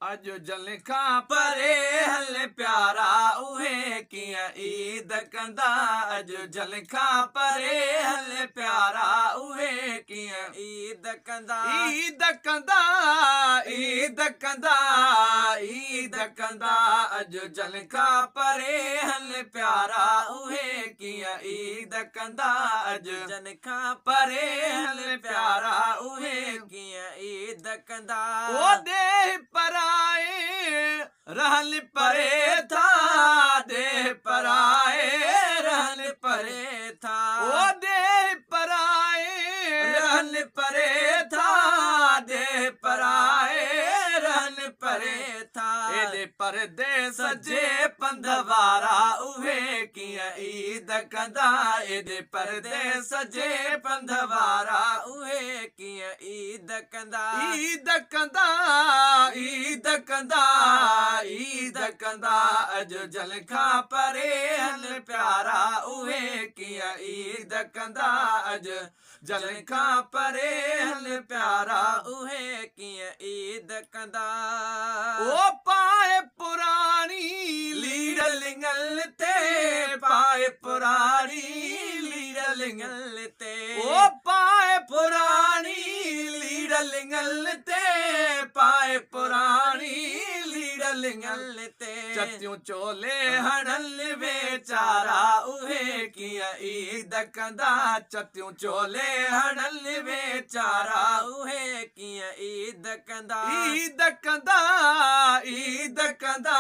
अज जल खां परे हले प्यारा उहे कीअं ईद कंदा। अज जल खां परे हले प्यारा उहे कीअं ईद कंदा। ईद कंदा ईद कंदा ईद कंदा। अज जल खां परे हले प्यारा उहे कीअं ईद कंदा। अज जल खां परे हले प्यारा उहे कीअं ईद कंदा। ओ देह पराए रहल परे था देह पराए रहल परे था। ओ देह पराए रहल परे था देह पराए रहल परे था। एदे परदेस जे पंध वारा उहे कीअं ईद कंदा। एदे परदेस जे पंध वारा उहे कीअं ईद कंदा। ईद कंदा ईद कंदा ईद कंदा। अज जल खां परे हल प्यारा उहे कीअं ईद कंदा। अज जल खां परे हल प्यारा उहे कीअं ईद कंदा। ओ पाए पुरानी लीर लिंगल ते पाए पुरानी लीर लिंगल ते। ओ पाए पुरानी लीर लिंगल ते पाए पुरानी लीर लिंगल ते। चतियूं चोले हणल वेचारा उहे कीअं ईद कंदा। चतियूं चोले हणल वेचारा उहे कीअं ईद कंदा। ईद कंदा ईद कंदा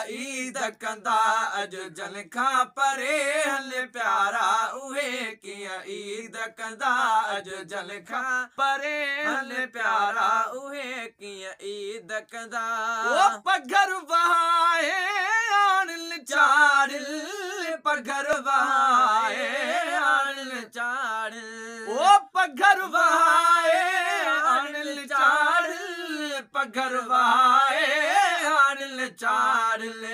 ईद कंदा। अज जल खां परे हल प्यारा उहे कीअं ईद कंदा। अज जल खां परे हल प्यारा उहे कीअं ईद कंदा। ओ पघर वहाए आणल चाढ़िल पघर वहाए आणल चाढ़िल। ओ पघर वहाए आणल चाढ़िल पघर वहाए आणल चाढ़िल।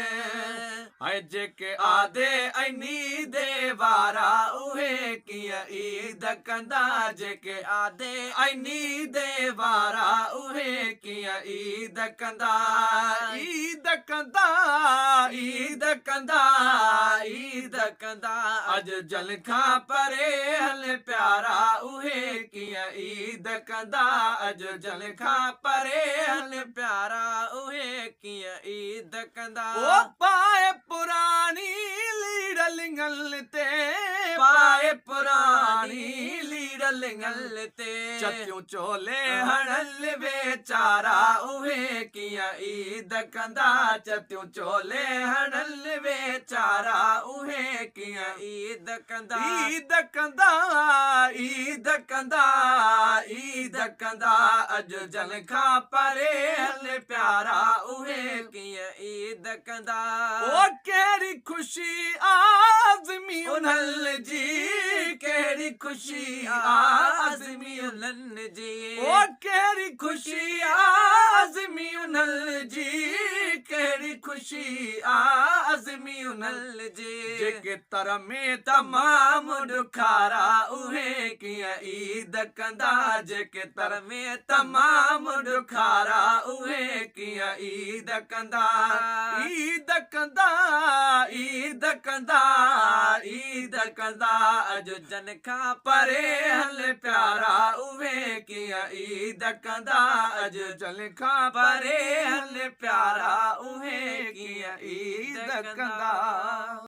ऐं जेके आदे ऐनी दे वारा उहे कीअं ईद कंदा। जेके आदे ऐनी दे वारा उहे कीअं ईद कंदा। ईद कंदा ईद कंदा ईद कंदा। अज जल खां परे हल प्यारा उहे कीअं ईद कंदा। अज जल खां परे हल प्यारा उहे कीअं ईद कंदा। ओ पाए पुरानी लीर लिंगल ते पाए पुरानी लीर लिंगल ते। चतियूं चोले हणल वेचारा उहे कीअं ईद कंदा। चतियूं चोले हणल वेचारा उहे कीअं ईद कंदा। ईद कंदा ईद कंदा ईद कंदा। अज जल खां परे हल प्यारा उहे कीअं ईद कंदा। ओ कहिड़ी ख़ुशी आज़मी उन्हनि जी कहिड़ी ख़ुशी आज़मी उन्हनि जी। ओ कहिड़ी ख़ुशी आज़मी उन्हनि जी कहिड़ी ख़ुशी आज़मी उन्हनि जी। जेके तर में तमामु ॾुखारा उहे कीअं ईद कंदा। जेके तर में तमामु ॾुखारा उहे कीअं ईद कंदा। ईद कंदा ईद कंदा ईद कंदा। अज जल खां परे हल प्यारा उहे कीअं ईद कंदा। अज जल खां परे हल प्यारा उहे कीअं ईद कंदा।